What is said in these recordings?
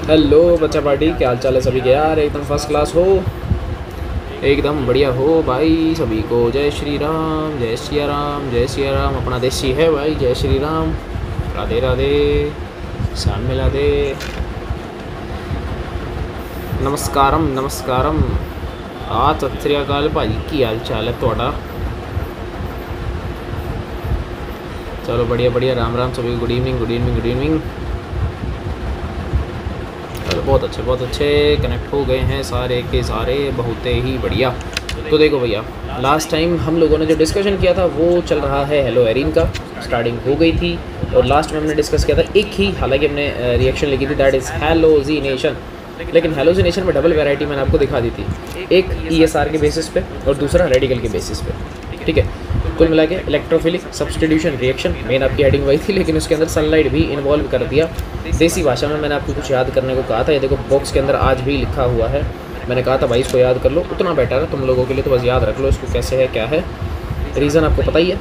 Hello बच्चा party, क्या हाल चाल है सभी के यार? एकदम फर्स्ट क्लास हो, एकदम बढ़िया हो भाई। सभी को जय श्री राम, जय सिया राम, जय सिया राम। अपना देसी है भाई, जय श्री राम, राधे राधे, शाम मिला दे। नमस्कारम नमस्कारम। सत श्री अकाल भाजी, की हाल चाल है थोड़ा? चलो बढ़िया बढ़िया, राम राम सभी, good evening good evening good evening. चलो बहुत अच्छे कनेक्ट हो गए हैं सारे के सारे, बहुत ही बढ़िया। तो देखो भैया, लास्ट टाइम हम लोगों ने जो डिस्कशन किया था वो चल रहा है हेलो एरिन का। स्टार्टिंग हो गई थी और लास्ट में हमने डिस्कस किया था एक ही, हालांकि हमने रिएक्शन लिखी थी, दैट इज़ हेलोजिनेशन। लेकिन हेलोजिनेशन में डबल वैरायटी मैंने आपको दिखा दी थी, एक ESR के बेसिस पे और दूसरा रेडिकल के बेसिस पे। ठीक है, कुल मिला के इलेक्ट्रोफिलिक सब्स्टिट्यूशन रिएक्शन मेन आपकी हेडिंग वही थी, लेकिन उसके अंदर सनलाइट भी इन्वॉल्व कर दिया। देसी भाषा में मैंने आपको कुछ याद करने को कहा था, ये देखो बॉक्स के अंदर आज भी लिखा हुआ है। मैंने कहा था भाई इसको याद कर लो, उतना बेटर है तुम लोगों के लिए, तो बस याद रख लो इसको कैसे है क्या है। रीज़न आपको पता ही है,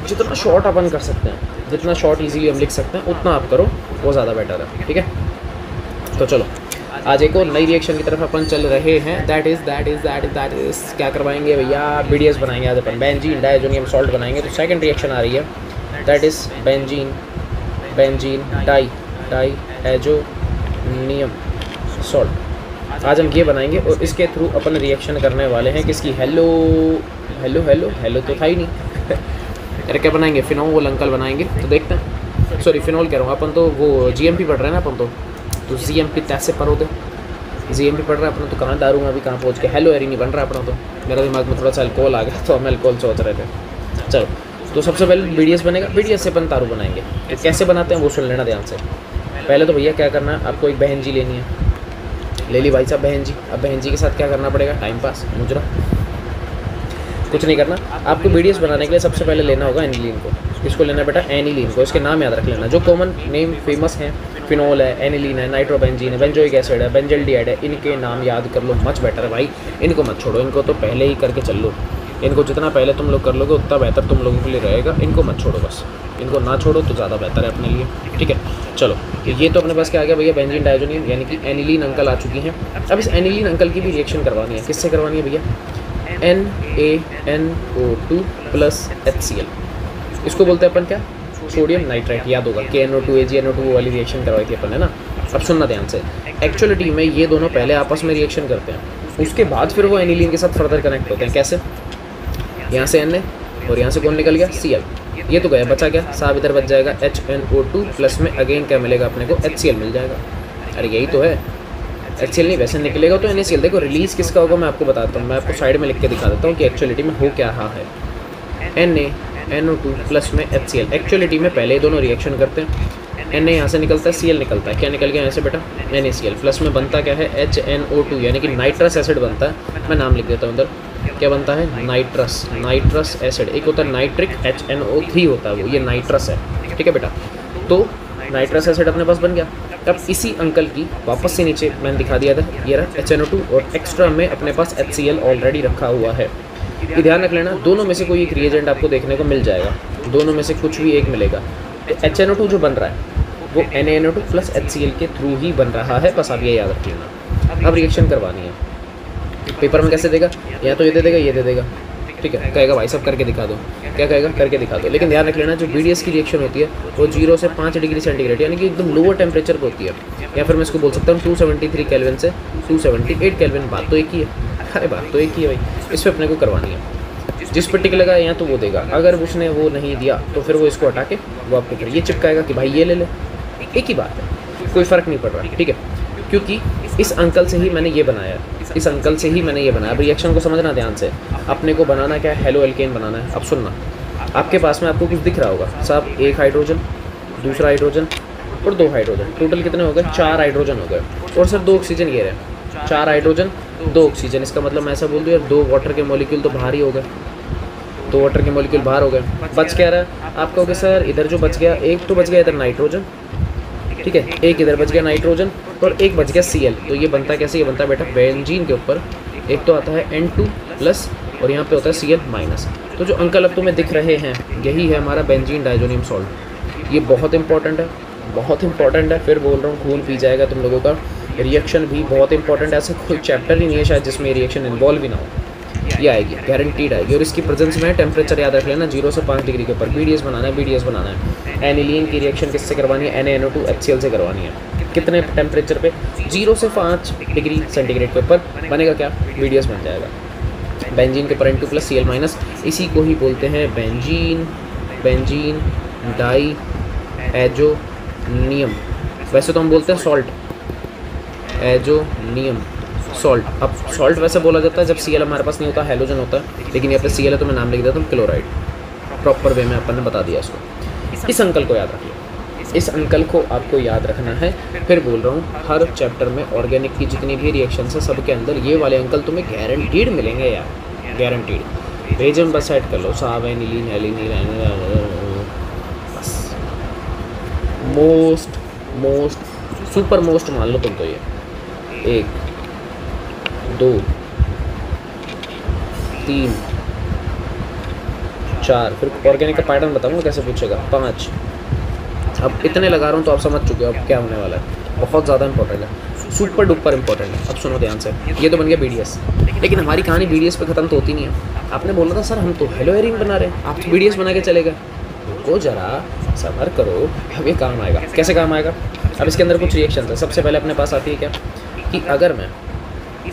जितना शॉर्ट अपन कर सकते हैं, जितना शॉर्ट ईजिली हम लिख सकते हैं उतना आप करो, वो ज़्यादा बेटर है। ठीक है, तो चलो आज एक और नई रिएक्शन की तरफ अपन चल रहे हैं। दैट इज़ क्या करवाएंगे भैया? BDS बनाएंगे आज अपन, बेंजीन डाइजोनियम सॉल्ट बनाएंगे। तो सेकंड रिएक्शन आ रही है, that is benzene diazonium salt. आज हम ये बनाएंगे और इसके थ्रू अपन रिएक्शन करने वाले हैं किसकी? हेलो तो था ही नहीं अरे क्या बनाएंगे? फिनोल अंकल बनाएंगे। तो देखते हैं, सॉरी फिनोल कह रहा हूँ, अपन तो वो GMP पढ़ रहे हैं ना अपन तो GMP तैसे पर होते, GMP पढ़ रहा है अपना, तो कहाँ दारू में अभी कहाँ पहुँच के हेलो एरी नहीं बन रहा अपना। तो मेरा दिमाग में थोड़ा सा अल्कोहल आ गया, तो हम अल्कोहल सोच रहे थे। चलो, तो सबसे पहले BDS बनेगा, BDS से अपन तारू बनाएंगे। तो कैसे बनाते हैं वो सुन लेना ध्यान से। पहले तो भैया क्या करना है, आपको एक बहन जी लेनी है, ले ली भाई साहब बहन जी। अब बहन जी के साथ क्या करना पड़ेगा? टाइम पास, मुजरा, कुछ नहीं करना। आपको BDS बनाने के लिए सबसे पहले लेना होगा एनिलीन को। इसको लेना बेटा एनिलीन को, इसके नाम याद रख लेना, जो कॉमन नेम फेमस हैं। फिनोल है, एनिलीन है, नाइट्रोबेंजीन है, बेंजोइक एसिड है, बेंजल्डिहाइड है, इनके नाम याद कर लो, मच बेटर है भाई। इनको मत छोड़ो, इनको तो पहले ही करके चल लो। इनको जितना पहले तुम लोग कर लोगे उतना बेहतर तुम लोगों के लिए रहेगा। इनको मत छोड़ो, बस इनको ना छोड़ो तो ज़्यादा बेहतर है अपने लिए। ठीक है, चलो ये तो अपने पास क्या आ गया भैया? बेंजीन डाइजोनियम यानी कि एनिलीन अंकल आ चुकी हैं। अब इस एनिलीन अंकल की भी रिएक्शन करवानी है। किससे करवानी है भैया? NaNO2 + HCl। इसको बोलते हैं अपन क्या? Sodium nitrite. याद होगा KNO2 AgNO2 वाली रिएक्शन करवाई थी अपन, है ना? अब सुनना ध्यान से, एक्चुअलिटी में ये दोनों पहले आपस में रिएक्शन करते हैं, उसके बाद फिर वो एनिलीन के साथ फर्दर कनेक्ट होते हैं। कैसे? यहाँ से Na और यहाँ से कौन निकल गया? Cl। ये तो गया, बचा क्या साहब? इधर बच जाएगा HNO2 प्लस में अगेन क्या मिलेगा अपने को? HCl मिल जाएगा। अरे यही तो है, HCl नहीं वैसे निकलेगा तो NaCl। देखो रिलीज़ किसका होगा मैं आपको बताता हूँ, मैं आपको साइड में लिख के दिखा देता हूँ कि एक्चुअलिटी में हो क्या रहा है। NaNO2 प्लस में HCl, एक्चुअलिटी में पहले दोनों रिएक्शन करते हैं। Na यहाँ से निकलता है, Cl निकलता है, क्या निकल गया यहाँ से बेटा? NaCl प्लस में बनता क्या है? HNO2 यानी कि नाइट्रस एसिड बनता है। मैं नाम लिख देता हूँ उधर, क्या बनता है? Nitrous acid. एक होता है नाइट्रिक, HNO3 होता है वो, ये नाइट्रस है। ठीक है बेटा, तो नाइट्रस एसिड अपने पास बन गया। अब इसी अंकल की वापस से नीचे मैंने दिखा दिया था, ये रहा HNO2 और एक्स्ट्रा में अपने पास HCl ऑलरेडी रखा हुआ है। ये ध्यान रख लेना, दोनों में से कोई एक रिएजेंट आपको देखने को मिल जाएगा, दोनों में से कुछ भी एक मिलेगा। तो HNO2 जो बन रहा है वो NaNO2 + HCl के थ्रू ही बन रहा है, बस आप ये याद रख लेना। अब रिएक्शन करवानी है, पेपर में कैसे देगा? या तो ये दे देगा, ये दे देगा। ठीक है, कहेगा भाई सब करके दिखा दो, क्या कहेगा? करके दिखा दो। लेकिन ध्यान रख लेना, जो BDS की रिएक्शन होती है वो 0 से 5 डिग्री सेंटीग्रेड यानी कि एकदम लोअर टेम्परेचर पर होती है, या फिर मैं इसको बोल सकता हूँ 273 केल्विन से 278 केल्विन। बात तो एक ही है, अरे बात तो एक ही है भाई। इस पर अपने को करवानी है, जिस पर टिक लगा या तो वो देगा, अगर उसने वो नहीं दिया तो फिर वो इसको हटा के वो आपको फिर ये चिपकाएगा कि भाई ये ले ले। एक ही बात है, कोई फ़र्क नहीं पड़ रहा। ठीक है, क्योंकि इस अंकल से ही मैंने ये बनाया, इस अंकल से ही मैंने ये बनाया। अब रिएक्शन को समझना ध्यान से, अपने को बनाना क्या है? हेलो एल्केन बनाना है। अब सुनना, आपके पास में आपको कुछ दिख रहा होगा साहब, एक हाइड्रोजन, दूसरा हाइड्रोजन और 2 हाइड्रोजन, टोटल कितने हो गए? 4 हाइड्रोजन हो गए। और सर 2 ऑक्सीजन ये रहे, 4 हाइड्रोजन 2 ऑक्सीजन। इसका मतलब मैं ऐसा बोल दूँ यार, 2 वाटर के मॉलिक्यूल तो बाहर ही हो गए, 2 वाटर के मॉलिक्यूल बाहर हो गए। बच क्या रहा है? आप कहोगे सर इधर जो बच गया, एक तो बच गया इधर नाइट्रोजन, ठीक है, एक इधर बच गया नाइट्रोजन और एक बच गया Cl। तो ये बनता कैसे? ये बनता है बेटा बेंजीन के ऊपर एक तो आता है N2+ और यहाँ पे होता है Cl-। तो जो अंकल अब तुम्हें दिख रहे हैं यही है हमारा बेंजीन डाइजोनियम सॉल्ट। ये बहुत इंपॉर्टेंट है, बहुत इंपॉर्टेंट है। फिर बोल रहा हूँ खून पी जाएगा तुम लोगों का। रिएक्शन भी बहुत इंपॉर्टेंट है, ऐसा कोई चैप्टर ही नहीं है शायद जिसमें रिएक्शन इन्वॉल्व ही ना हो, ये आएगी, गारंटीड आएगी। और इसकी प्रेजेंस में टेम्परेचर याद रख लेना 0 से 5 डिग्री के ऊपर। BDS बनाना है, BDS बनाना है। एनिलीन की रिएक्शन किससे करवानी है? NaNO2 HCl से करवानी है। कितने टेम्परेचर पे? 0 से 5 डिग्री सेंटीग्रेड के ऊपर बनेगा क्या? BDS बन जाएगा। बेंजीन के ऊपर N2+Cl-, इसी को ही बोलते हैं बेंजीन डाई एजोनियम। वैसे तो हम बोलते हैं सॉल्ट, एजोनियम सॉल्ट। अब सॉल्ट वैसे बोला जाता है जब Cl हमारे पास नहीं होता, हैलोजन होता है, लेकिन यहाँ पे Cl है तो मैं नाम लिख देता हूँ क्लोराइड। प्रॉपर वे में अपन ने बता दिया इसको। इस अंकल को याद रखिए, इस अंकल को आपको याद रखना है। फिर बोल रहा हूँ हर चैप्टर में ऑर्गेनिक की जितनी भी रिएक्शन है सबके अंदर ये वाले अंकल तुम्हें गारंटीड मिलेंगे यार, गारंटीड। भेजम बस ऐड कर लो, साहब एनिलीन बस। मोस्ट सुपर मोस्ट मान लो तुम तो ये 1 2 3 4, फिर ऑर्गेनिक का पैटर्न बताऊँगा कैसे पूछेगा, 5। अब इतने लगा रहा हूँ तो आप समझ चुके हो अब क्या होने वाला है। बहुत ज़्यादा इंपॉर्टेंट है, सुपर डुपर इंपॉर्टेंट है। अब सुनो ध्यान से, ये तो बन गया BDS, लेकिन हमारी कहानी BDS पे ख़त्म तो होती नहीं है। आपने बोला था सर हम तो हेलोएरिन बना रहे हैं, आप तो BDS बना के चले गए। रुको जरा, सब्र करो, अब ये काम आएगा। कैसे काम आएगा? अब इसके अंदर कुछ रिएक्शन है। सबसे पहले अपने पास आती है क्या कि अगर मैं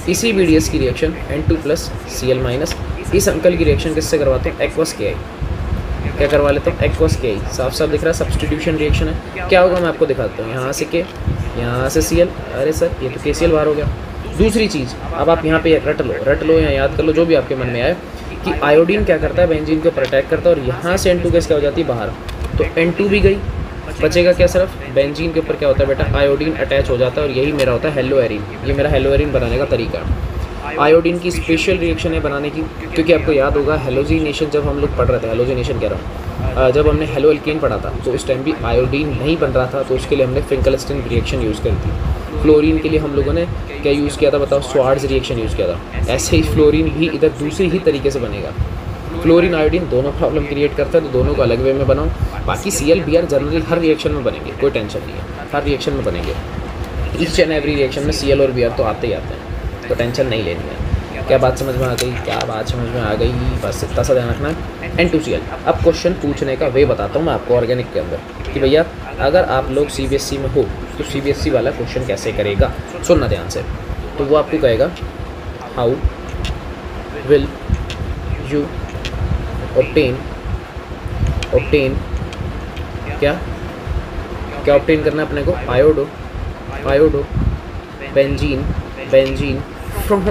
इसी BDS की रिएक्शन N2+Cl-, इस अंकल की रिएक्शन किससे करवाता हूँ? Aqueous KI। क्या करवा लेता हूँ? Aqueous KI। साफ साफ दिख रहा है, सब्सटीट्यूशन रिएक्शन है। क्या होगा मैं आपको दिखाता हूँ। यहाँ से K, यहाँ से Cl, अरे सर ये तो KCl बाहर हो गया। दूसरी चीज़, अब आप यहाँ पे रट लो या याद कर लो जो भी आपके मन में आए कि आयोडीन क्या करता है? बेंजीन के ऊपर अटैक करता है और यहाँ से N2 गैस क्या हो जाती है? बाहर। तो N2 भी गई, बचेगा क्या? सिर्फ बेंजीन के ऊपर क्या होता है बेटा? आयोडीन अटैच हो जाता है और यही मेरा होता है हेलोएरिन। ये मेरा हेलोएरिन बनाने का तरीका है। आयोडीन की स्पेशल रिएक्शन है बनाने की, क्योंकि आपको याद होगा हेलोजिनेशन जब हम लोग पढ़ रहे थे, हेलोजिनेशन कह रहा हूँ, जब हमने हेलो एल्केन पढ़ा था तो उस टाइम भी आयोडीन नहीं बन रहा था, तो उसके लिए हमने फिंकलस्टीन रिएक्शन यूज़ करी थी। फ्लोरीन के लिए हम लोगों ने क्या यूज़ किया था बताओ? स्वार्ट्ज़ रिएक्शन यूज़ किया था। ऐसे ही फ्लोरीन भी इधर दूसरी ही तरीके से बनेगा। फ्लोरीन आयोडीन दोनों प्रॉब्लम क्रिएट करता है, तो दोनों को अलग वे में बनाओ। बाकी Cl Br जनरली हर रिएक्शन में बनेंगे, कोई टेंशन नहीं है, हर रिएक्शन में बनेंगे। ईच एंड एवरी रिएक्शन में Cl और Br तो आते ही आते हैं, तो टेंशन नहीं लेनी है। क्या बात समझ में आ गई? क्या बात समझ में आ गई? बस इतना सा ध्यान रखना है। N2Cl। अब क्वेश्चन पूछने का वे बताता हूँ मैं आपको ऑर्गेनिक के अंदर कि भैया अगर आप लोग CBSE में हो तो CBSE वाला क्वेश्चन कैसे करेगा, सुनना ध्यान से। तो वो आपको कहेगा हाउ विल यू ऑब्टेन क्या ऑब्टेन करना है अपने को? Iodo benzene from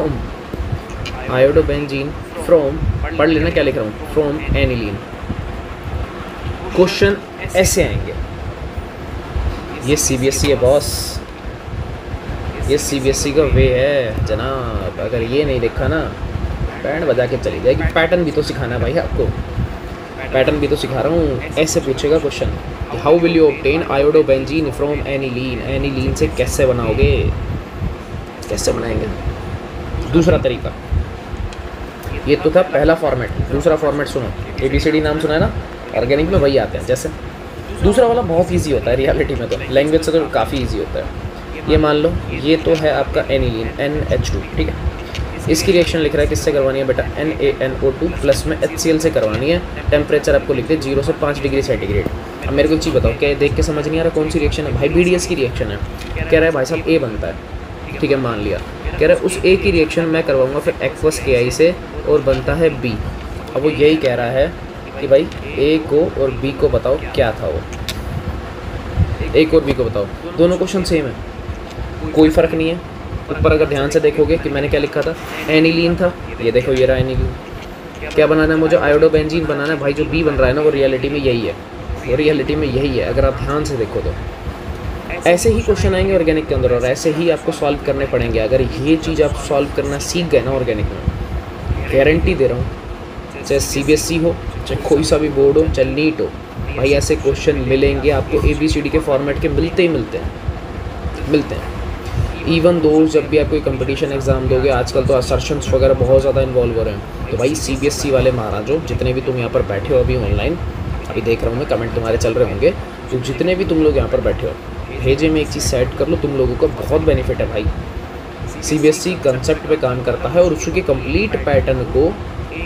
iodobenzene from, पढ़ लेना क्या लिख रहा हूँ, फ्रॉम एनिलीन। क्वेश्चन ऐसे आएंगे। ये CBSE है बॉस, ये CBSE का वे है जनाब। अगर ये नहीं देखा ना बैंड बजा के चली जाएगी। पैटर्न भी तो सिखाना है भाई आपको, पैटर्न भी तो सिखा रहा हूँ। ऐसे पूछेगा question, how will you obtain iodobenzene from aniline. Aniline से कैसे बनाओगे, कैसे बनाएंगे? दूसरा तरीका, ये तो था पहला फॉर्मेट। दूसरा फॉर्मेट सुनो, ABCD नाम सुना है ना, ऑर्गेनिक में वही आते हैं। जैसे दूसरा वाला बहुत इजी होता है रियलिटी में, तो लैंग्वेज से तो काफ़ी इजी होता है। ये मान लो ये तो है आपका एनिलीन NH2, ठीक है। इसकी रिएक्शन लिख रहा है किससे करवानी है बेटा? NaNO2 प्लस में HCl से करवानी है। टेम्परेचर आपको लिख दे 0 से 5 डिग्री सेंटीग्रेड। अब मेरे को एक चीज़ बताओ, क्या देख के समझ नहीं आ रहा कौन सी रिएक्शन है? भाई BDS की रिएक्शन है। कह रहा है भाई साहब A बनता है, ठीक है मान लिया। कह रहा है उस A की रिएक्शन मैं करवाऊँगा फिर एक्वस KI से और बनता है B। अब वो यही कह रहा है कि भाई A को और B को बताओ क्या था वो, A को और B को बताओ। दोनों क्वेश्चन सेम है, कोई फ़र्क नहीं है। ऊपर अगर ध्यान से देखोगे कि मैंने क्या लिखा था, एनिलीन था, ये देखो ये रहा एनिलीन। क्या बनाना है मुझे? आयोडोबेंजीन बनाना है। भाई जो B बन रहा है ना वो रियलिटी में यही है, वो रियलिटी में यही है अगर आप ध्यान से देखो तो। ऐसे ही क्वेश्चन आएंगे ऑर्गेनिक के अंदर और ऐसे ही आपको सॉल्व करने पड़ेंगे। अगर ये चीज़ आप सॉल्व करना सीख गए ना ऑर्गेनिक में, गारंटी दे रहा हूँ, चाहे CBSE हो, चाहे कोई सा भी बोर्ड हो, चाहे नीट हो, भाई ऐसे क्वेश्चन मिलेंगे आपको। ABCD के फॉर्मेट के मिलते हैं। इवन दो जब भी आप कोई कंपटीशन एग्जाम दोगे, आजकल तो असर्शंस वगैरह बहुत ज़्यादा इन्वॉल्व हो रहे हैं। तो भाई CBSE वाले महाराजों, जितने भी तुम यहाँ पर बैठे हो अभी ऑनलाइन, अभी देख रहा हूँ मैं कमेंट तुम्हारे चल रहे होंगे, तो जितने भी तुम लोग यहाँ पर बैठे हो भेजे में एक चीज़ सेट कर लो, तुम लोगों का बहुत बेनिफिट है भाई। सीबीएसई कंसेप्ट पे काम करता है और उसके कंप्लीट पैटर्न को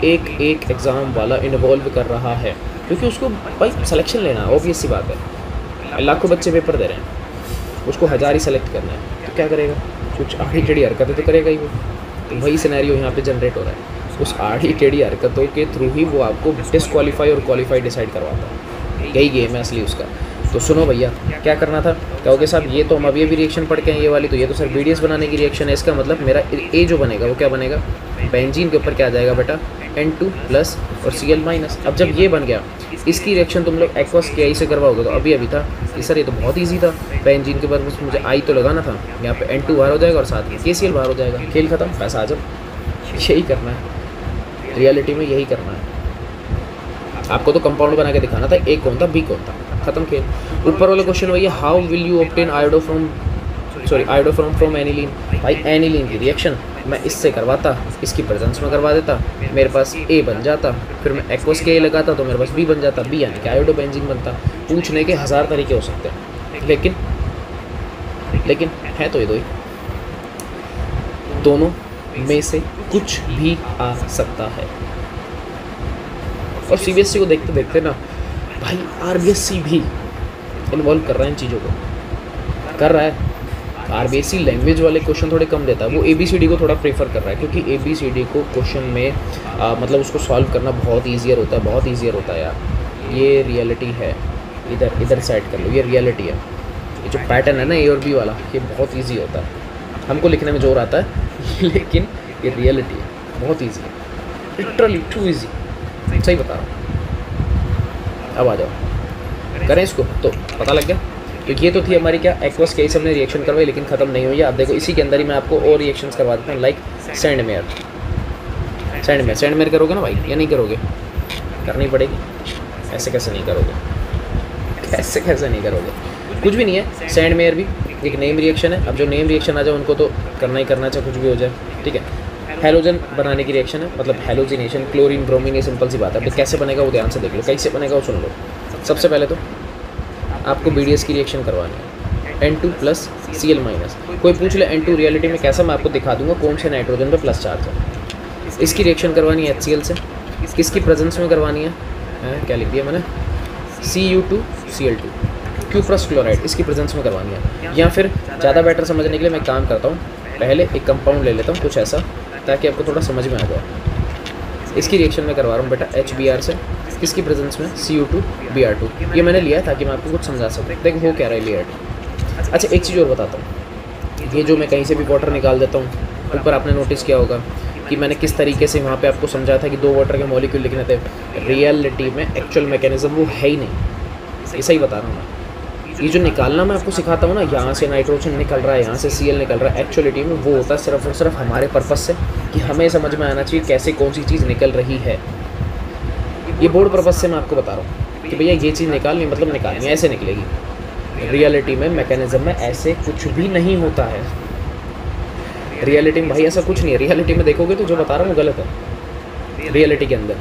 एक एक एग्ज़ाम वाला इन्वॉल्व कर रहा है, क्योंकि उसको भाई सिलेक्शन लेना है, ऑब्वियस सी बात है। लाखों बच्चे पेपर दे रहे हैं, उसको 1000 ही सेलेक्ट करना है, तो क्या करेगा? कुछ आड़ी टेढ़ी हरकतें तो करेगा ही वो। तो वही सिनेरियो यहाँ पे जनरेट हो रहा है। उस आड़ी टेढ़ी हरकतों के थ्रू ही वो आपको डिसक्वालीफाई और क्वालिफाई डिसाइड करवाता है। यही गेम है असली उसका। तो सुनो भैया, क्या करना था? कहोगे साहब ये तो हम अभी रिएक्शन पढ़ के हैं ये वाली, तो ये तो सर बीडीएस बनाने की रिएक्शन है। इसका मतलब मेरा ए जो बनेगा वो क्या बनेगा? बेंजीन के ऊपर क्या आ जाएगा बेटा? N2 प्लस और Cl माइनस। अब जब ये बन गया, इसकी रिएक्शन तुम लोग एक्वस के आई से करवाओगे तो अभी था कि सर ये तो बहुत ईजी था, बेंजीन के बाद मुझे आई तो लगाना था, यहाँ पे N2 बाहर हो जाएगा और साथ में KCl बाहर हो जाएगा, खेल खत्म, पैसा आ जाओ। यही करना है रियलिटी में, यही करना है। आपको तो कंपाउंड बना के दिखाना था, ए कौन था बी कौन था, खत्म खेल। ऊपर वाला क्वेश्चन वही है, how will you obtain iodoform from aniline. भाई एनिलीन की रिएक्शन मैं इससे करवाता, इसकी प्रेजेंस में करवा देता, मेरे पास ए बन जाता, फिर मैं एक्वस के ए लगाता तो मेरे पास बी बन जाता, बी यानी कि आयोडोबेंजीन बनता। पूछने के 1000 तरीके हो सकते हैं, लेकिन है तो ये दो ही, दोनों में से कुछ भी आ सकता है। और सीबीएसई को देखते देखते ना भाई आरबीएसई भी इन्वॉल्व कर रहा है इन चीज़ों को, कर रहा है। आरबीएसई लैंग्वेज वाले क्वेश्चन थोड़े कम देता है, वो एबीसीडी को थोड़ा प्रेफर कर रहा है, क्योंकि एबीसीडी को क्वेश्चन में मतलब उसको सॉल्व करना बहुत ईजियर होता है, बहुत ईजियर होता है यार। ये रियलिटी है, इधर साइड कर लो, ये रियलिटी है। ये जो पैटर्न है ना ए और बी वाला, ये बहुत ईजी होता है, हमको लिखने में जोर आता है लेकिन ये रियलिटी है, बहुत ईजी है, लिटरली टू ईजी, सही बता रहा हूँ। अब आ जाओ, करें इसको, तो पता लग गया। तो ये तो थी हमारी क्या एक्वस केस, हमने रिएक्शन करवाई लेकिन ख़त्म नहीं हुई। आप देखो इसी के अंदर ही मैं आपको और रिएक्शंस करवा देता हूँ, लाइक सैंडमेयर करोगे ना भाई या नहीं करोगे? करनी पड़ेगी, ऐसे कैसे नहीं करोगे, कैसे नहीं करोगे? कुछ भी नहीं है, सैंडमेयर भी एक नेम रिएक्शन है। अब जो नेम रिएक्शन आ जाए उनको तो करना ही करना, चाहे कुछ भी हो जाए, ठीक है। हेलोजन बनाने की रिएक्शन है, मतलब हेलोजिनेशन, क्लोरीन ब्रोमीन, ये सिंपल सी बात है। अब कैसे बनेगा वो ध्यान से देख लो, कैसे बनेगा वो सुन लो। सबसे पहले तो आपको बीडीएस की रिएक्शन करवानी है, N2 प्लस Cl माइनस। कोई पूछ ले N2 रियलिटी में कैसा, मैं आपको दिखा दूंगा कौन से नाइट्रोजन पे प्लस चार्ज है। इसकी रिएक्शन करवानी है HCl से, किसकी प्रेजेंस में करवानी है, क्या लिख दिया मैंने, Cu2Cl2, क्यूप्रस क्लोराइड, इसकी प्रेजेंस में करवानी है। या फिर ज़्यादा बेटर समझने के लिए मैं काम करता हूँ, पहले एक कंपाउंड ले लेता हूँ कुछ ऐसा, ताकि आपको थोड़ा समझ में आ जाए। इसकी रिएक्शन में करवा रहा हूँ बेटा HBr से, किसकी प्रेजेंस में, Cu2Br2। ये मैंने लिया है ताकि मैं आपको कुछ समझा सकूँ। देखो हो क्या रहा है लिया। अच्छा एक चीज़ और बताता हूँ, ये जो मैं कहीं से भी वाटर निकाल देता हूँ, ऊपर आपने नोटिस किया होगा कि मैंने किस तरीके से वहाँ पे आपको समझाया था कि 2 वाटर के मॉलिक्यूल लिखने थे। रियलिटी में एक्चुअल मैकेनिज्म वो है ही नहीं, ये सही बता रहा हूँ मैं। ये जो निकालना मैं आपको सिखाता हूँ ना, यहाँ से नाइट्रोजन निकल रहा है, यहाँ से Cl निकल रहा है, एक्चुअलिटी में वो होता है सिर्फ और सिर्फ हमारे पर्पस से कि हमें समझ में आना चाहिए कैसे कौन सी चीज़ निकल रही है। ये बोर्ड पर्पस से मैं आपको बता रहा हूँ कि भैया ये चीज़ निकालनी, मतलब निकालनी ऐसे निकलेगी। रियलिटी में मैकेनिज्म में ऐसे कुछ भी नहीं होता है। रियलिटी में भाई ऐसा कुछ नहीं है। रियलिटी में देखोगे तो जो बता रहा हूँ वो गलत है रियलिटी के अंदर,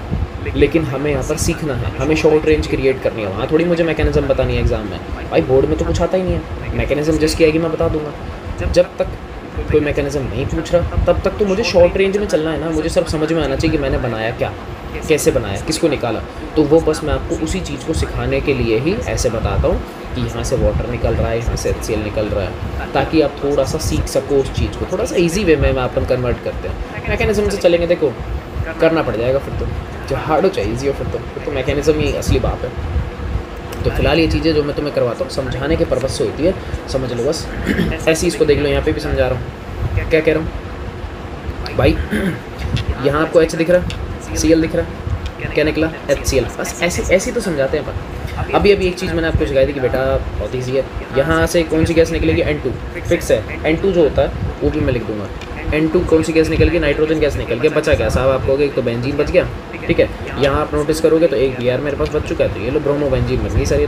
लेकिन हमें यहाँ पर सीखना है, हमें शॉर्ट रेंज क्रिएट करनी है। वहाँ थोड़ी मुझे मैकेनिज्म बतानी है एग्जाम में, भाई बोर्ड में तो कुछ आता ही नहीं है। मैकेनिज्म जिसकी आएगी मैं बता दूंगा। जब तक कोई मैकेनिज्म नहीं पूछ रहा तब तक तो मुझे शॉर्ट रेंज में चलना है ना। मुझे सिर्फ समझ में आना चाहिए कि मैंने बनाया क्या, कैसे बनाया, किसको निकाला। तो वो बस मैं आपको उसी चीज़ को सिखाने के लिए ही ऐसे बताता हूँ कि यहाँ से वाटर निकल रहा है, यहाँ से HCl निकल रहा है, ताकि आप थोड़ा सा सीख सको उस चीज़ को। थोड़ा सा ईजी वे में अपन कन्वर्ट करते हैं। मैकेनिज्म से चलेंगे देखो करना पड़ जाएगा फिर तो, जो हार्ड हो चाहिए ईजी हो फिर तो मैकेनिज्म ही असली बात है। तो फिलहाल ये चीज़ें जो मैं तुम्हें करवाता हूँ समझाने के पर्पज़ से होती है, समझ लो बस। ऐसी इसको देख लो, यहाँ पे भी समझा रहा हूँ। क्या कह रहा हूँ भाई, यहाँ आपको H दिख रहा है, Cl दिख रहा है, क्या निकला HCl। बस ऐसी तो समझाते हैं अपन। अभी एक चीज़ मैंने आपको सिखाई थी कि बेटा बहुत ईजी है। यहाँ से कौन सी गैस निकलेगी, N2 फिक्स है। N2 जो होता है वो भी मैं लिख दूंगा। N2 कौन सी गैस निकल गई, नाइट्रोजन गैस निकल गया। बचा क्या साहब, आप कहोगे एक तो बेंजीन बच गया, ठीक है। यहाँ आप नोटिस करोगे तो एक Br मेरे पास बच चुका है, तो ये लो ब्रोमो बेंजीन बच गई सर। ये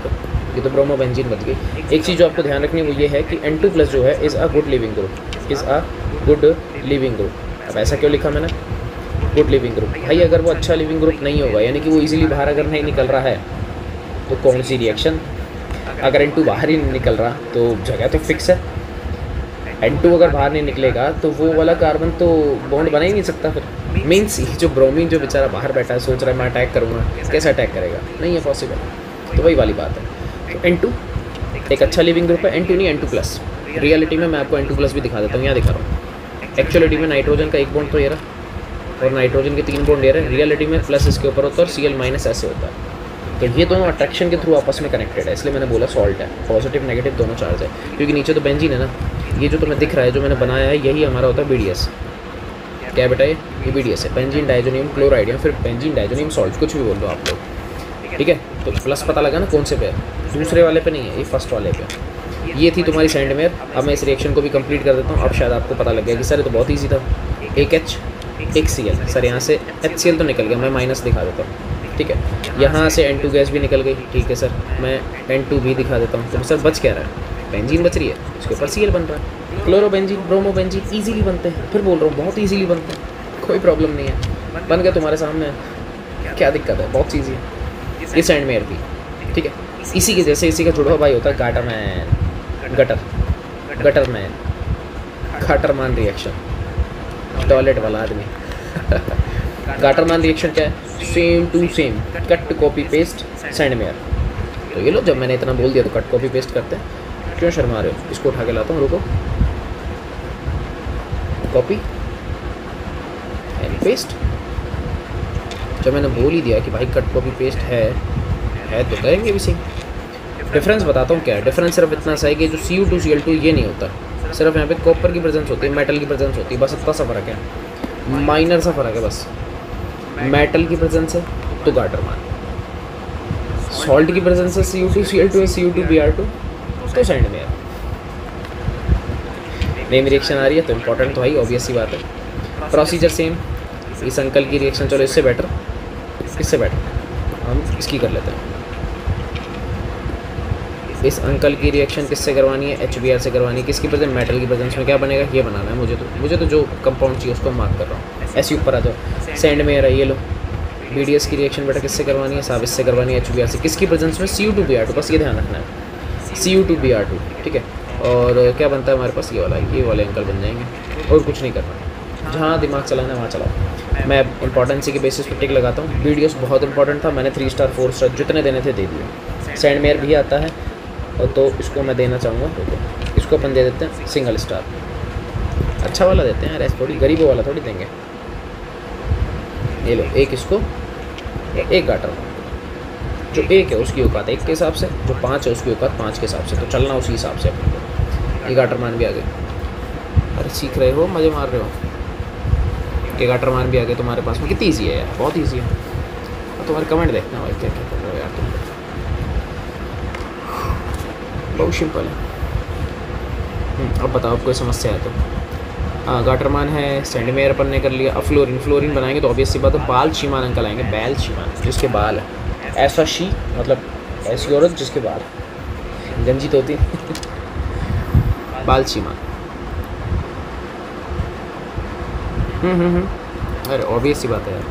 तो ब्रोमो बेंजीन बच गई। एक चीज़ जो आपको ध्यान रखनी है वो ये है कि N2 प्लस जो है is a good leaving group, is a good leaving group. अब ऐसा क्यों लिखा मैंने, गुड लिविंग ग्रुप। भाई अगर वो अच्छा लिविंग ग्रुप नहीं होगा, यानी कि वो इजीली बाहर अगर नहीं निकल रहा है, तो कौन सी रिएक्शन अगर N2 बाहर ही नहीं निकल रहा तो जगह तो फिक्स है। N2 अगर बाहर नहीं निकलेगा तो वो वाला कार्बन तो बॉन्ड बना ही नहीं सकता फिर। मीन्स जो ब्रोमीन जो बेचारा बाहर बैठा है सोच रहा है मैं अटैक करूँगा, कैसे अटैक करेगा, नहीं है पॉसिबल। तो वही वाली बात है। तो N2 एक अच्छा लिविंग ग्रुप है, N2 नहीं N2+। रियलिटी में मैं आपको N2+ भी दिखा देता हूँ, यहाँ दिखा रहा हूँ। एक्चुअलिटी में नाइट्रोजन का एक बॉन्ड तो ये रहा और नाइट्रोजन के 3 बॉन्ड ये रहे। रियलिटी में प्लस इसके ऊपर होता है और Cl- ऐसे होता है। तो ये दोनों अट्रैक्शन के थ्रू आपस में कनेक्टेड है, इसलिए मैंने बोला सॉल्ट है। पॉजिटिव नेगेटिव दोनों चार्ज है, क्योंकि नीचे तो बेंजीन है ना। ये जो तुम्हें दिख रहा है जो मैंने बनाया है यही हमारा होता है BDS। क्या बेटा ये BDS है, बेंजीन डाइजोनियम क्लोराइड या फिर बेंजीन डाइजोनियम सॉल्ट, कुछ भी बोल दो आप लोग, ठीक है। तो प्लस पता लगा ना कौन से पे है, दूसरे वाले पे नहीं है, ये फर्स्ट वाले पे। ये थी तुम्हारी सैंडमेयर। अब मैं इस रिएक्शन को भी कंप्लीट कर देता हूँ। अब शायद आपको पता लग गया कि सर ये तो बहुत ईजी था, एक H एक Cl। सर यहाँ से HCl तो निकल गया, मैं माइनस दिखा देता हूँ, ठीक है। यहाँ से N2 गैस भी निकल गई, ठीक है सर। मैं N2 भी दिखा देता हूँ। तो सर बच क्या रहा है, बेंजीन बच रही है, उसके ऊपर Cl बन रहा है। क्लोरोबेंजीन ब्रोमोबेंजीन ईजिली बनते हैं, फिर बोल रहा हूँ बहुत ईजिली बनते हैं, कोई प्रॉब्लम नहीं है। बन गया तुम्हारे सामने, क्या दिक्कत है, बहुत ईजी है। ये सैंडमेयर थी, ठीक है। इसी के जैसे इसी का जुड़ा हुआ भाई होता है Gattermann, Gattermann, Gattermann reaction, toilet वाला आदमी। गाटरमान रिएक्शन क्या है, same to same, cut copy paste Sandmeyer. तो ये लो, जब मैंने इतना बोल दिया तो कट कॉपी पेस्ट करते हैं, क्यों शर्मा रहे हो। इसको उठा के लाता हूँ, रुको, कॉपी एंड पेस्ट। जब मैंने बोल ही दिया कि भाई कट कॉपी पेस्ट है तो करेंगे भी सेम। डिफरेंस बताता हूँ क्या है। डिफरेंस सिर्फ इतना सा है कि जो Cu2Cl2 ये नहीं होता, सिर्फ यहाँ पे कॉपर की प्रेजेंस होती है, मेटल की प्रेजेंस होती है, बस इतना सा फ़र्क है, माइनर सा फ़र्क है बस। मेटल की प्रेजेंस है तो गाटरमान, सॉल्ट की प्रेजेंस है Cu2Cl2 Cu2Br2 तो सैंडमेयर। नेम रिएक्शन आ रही है तो इम्पोर्टेंट तो भाई ऑब्वियस सी बात है। प्रोसीजर सेम, इस अंकल की रिएक्शन, चलो इससे बेटर, हम इसकी कर लेते हैं। इस अंकल की रिएक्शन किससे करवानी है, HBr से करवानी है। किसकी प्रेजेंस, मेटल की प्रेजेंस में क्या बनेगा, ये बनाना है मुझे तो जो कंपाउंड चाहिए उसको मार्क कर रहा हूँ। ऐसे ऊपर आ जाओ, सैंडमेयर है, ये लो। BDS की रिएक्शन बेटा किससे करवानी है, साहब इससे करवानी है, HBr से। किसकी प्रेजेंस में, Cu2Br2, बस ये ध्यान रखना है, Cu2Br2, ठीक है। और क्या बनता है हमारे पास, ये वाले अंकल बन जाएंगे, और कुछ नहीं करना। जहाँ दिमाग चलाना है वहाँ चलाओ। मैं इंपॉर्टेंसी के बेसिस पर टिक लगाता हूँ। BDS बहुत इंपॉर्टेंट था, मैंने 3 स्टार 4 स्टार जितने देने थे दे दिए। सैंडमेयर भी आता है और तो इसको मैं देना चाहूँगा, तो इसको अपन दे देते हैं सिंगल स्टार, अच्छा वाला देते हैं यार, ऐसे थोड़ी गरीबों वाला थोड़ी देंगे। ये लो, एक इसको, एक गाटर, जो 1 है उसकी औकात 1 के हिसाब से, जो 5 है उसकी औकात 5 के हिसाब से, तो चलना उसी हिसाब से अपने को। ये गाटरमान भी आ गए, अरे सीख रहे हो, मज़े मार रहे हो। ये गाटरमान भी आ गए तुम्हारे पास में, कितनी ईजी है यार, बहुत ईजी है। तुम्हारे कमेंट देखना भाई, क्या क्या कर रहे हो यार तुम, बहुत सिंपल है। अब बताओ आपको समस्या है तो। हाँ, गाटरमान है, सैंडमेयर अपन ने कर लिया। अब फ्लोरीन बनाएंगे तो ऑब्वियस सी बात है बाल शीमान अंकल आएंगे, बैल शीमान जिसके बाल है, ऐसा शी मतलब ऐसी औरत जिसके बाल गंजी तो होती बाल शीमान। अरे ऑब्वियस सी बात है यार।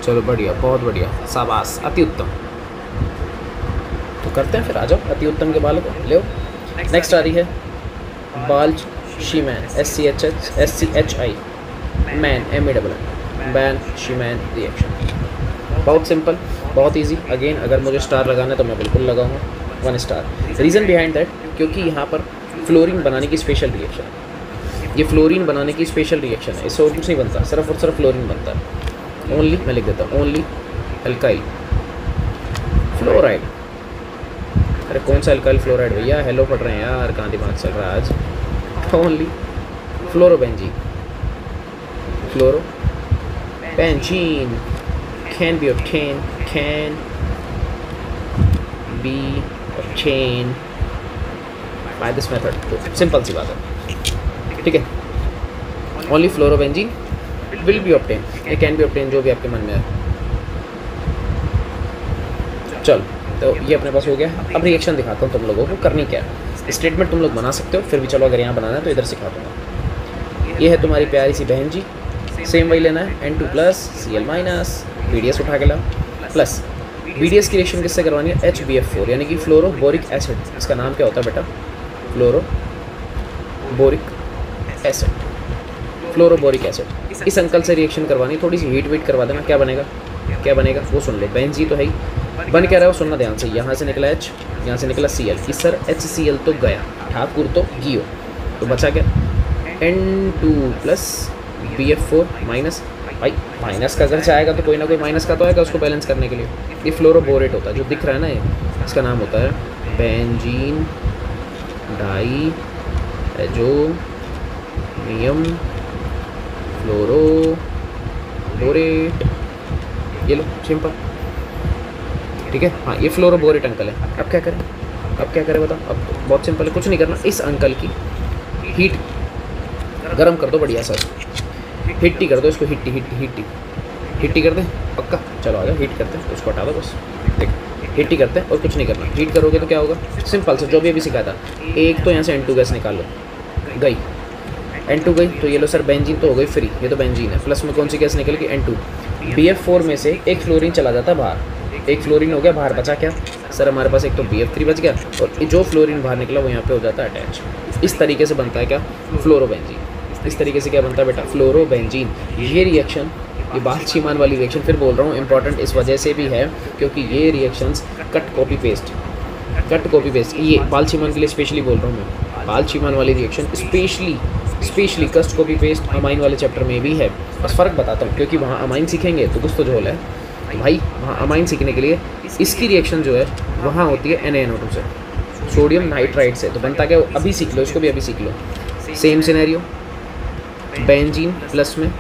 चलो बढ़िया, बहुत बढ़िया, शाबाश, अति उत्तम। तो करते हैं फिर, आ जाओ अति उत्तम के बालों को ले। नेक्स्ट आ रही है बाल शीमैन, SCHI मैन, MEN, बैन शीमैन रिएक्शन। बहुत सिंपल, बहुत इजी। अगेन अगर मुझे स्टार लगाना है तो मैं बिल्कुल लगाऊंगा 1 स्टार। रीज़न बिहाइंड दैट, क्योंकि यहाँ पर फ्लोरीन बनाने की स्पेशल रिएक्शन है। ये फ्लोरीन बनाने की स्पेशल रिएक्शन है, इससे और कुछ नहीं बनता, सिर्फ और सिर्फ फ्लोरीन बनता है। ओनली, मैं लिख देता हूँ, ओनली एल्काइल फ्लोराइड। अरे कौन सा एल्काइल फ्लोराइड भैया, हेलो पढ़ रहे हैं यार, कहाँ दिमाग चल रहा है आज। Only fluorobenzene, fluorobenzene can be obtained by this method। तो सिंपल सी बात है, ठीक है। Only fluorobenzene will be obtain, ये कैन बी ऑब्टेन, जो भी आपके मन में है। चल, तो ये अपने पास हो गया। अब रिएक्शन दिखाता हूँ तुम लोगों को करनी क्या है। स्टेटमेंट तुम लोग बना सकते हो, फिर भी चलो अगर यहाँ बनाना है तो इधर सिखा दूँगा। ये है तुम्हारी प्यारी सी बहन जी, सेम वही लेना है, N2+, Cl-, BDS उठा के लाओ, प्लस BDS की रिएक्शन किससे करवानी है, HBF4 यानी कि फ्लोरोबोरिक एसिड। इसका नाम क्या होता है बेटा, फ्लोरोबोरिक एसिड, फ्लोरोबोरिक एसिड। इस अंकल से रिएक्शन करवानी, थोड़ी सी हीट वेट करवा देना, क्या बनेगा, क्या बनेगा वो सुन लो। बेंजीन तो है ही, बन क्या रहा है वो सुनना ध्यान से। यहाँ से निकला H, यहाँ से निकला Cl, कि सर HCl तो गया, ठाकुर तो गियो, तो बचा क्या, N2 प्लस BF4 माइनस। भाई माइनस का अगर जाएगा तो कोई ना कोई माइनस का तो आएगा उसको बैलेंस करने के लिए। ये फ्लोरोबोरेट होता है जो दिख रहा है ना, ये इसका नाम होता है बेंजीन डाई एजोनियम फ्लोरोबोरेट। ये लो सिंपल, ठीक है। हाँ ये फ्लोरोबोरेट अंकल है। अब क्या करें, अब क्या करें बताओ। अब तो बहुत सिंपल है, कुछ नहीं करना। इस अंकल की हीट गरम कर दो बढ़िया सर, हिट्टी कर दो इसको, हिट्टी हिट्टी हिट्टी हिट्टी कर दें पक्का। चलो आ जाओ, हीट करते हैं, उसको हटा दो बस, देख हिट्टी करते हैं और कुछ नहीं करना। हीट करोगे तो क्या होगा, सिंपल से जो भी अभी सिखाया था। एक तो यहाँ से N2 गैस निकाल लो, गई N2 गई, तो ये लो सर बेंजीन तो हो गई फ्री, ये तो बेंजीन है। प्लस में कौन सी गैस निकलेगी, N2। BF4 में से एक फ्लोरीन चला जाता है बाहर, एक फ्लोरीन हो गया बाहर, बचा क्या सर हमारे पास, एक तो BF3 बच गया और जो फ्लोरीन बाहर निकला वो यहाँ पे हो जाता है अटैच। इस तरीके से बनता है क्या, फ्लोरोबेंजीन। इस तरीके से क्या बनता है बेटा, फ्लोरोबेंजीन। ये रिएक्शन, ये बाल-चीमान वाली रिएक्शन फिर बोल रहा हूँ, इंपॉर्टेंट इस वजह से भी है क्योंकि ये reactions cut copy paste, cut copy paste, ये बाल-चीमान के लिए स्पेशली बोल रहा हूँ मैं। बाल-चीमान वाली रिएक्शन स्पेशली कस्ट कॉपी पेस्ट अमाइन वाले चैप्टर में भी है। बस फ़र्क बताता हूँ क्योंकि वहाँ अमाइन सीखेंगे तो कुछ तो झोल है भाई। वहाँ अमाइन सीखने के लिए इसकी रिएक्शन जो है वहाँ होती है NaNO2 से, सोडियम नाइट्राइट से। तो बनता क्या, अभी सीख लो इसको भी, अभी सीख लो। सेम सिनेरियो, बेंजीन प्लस में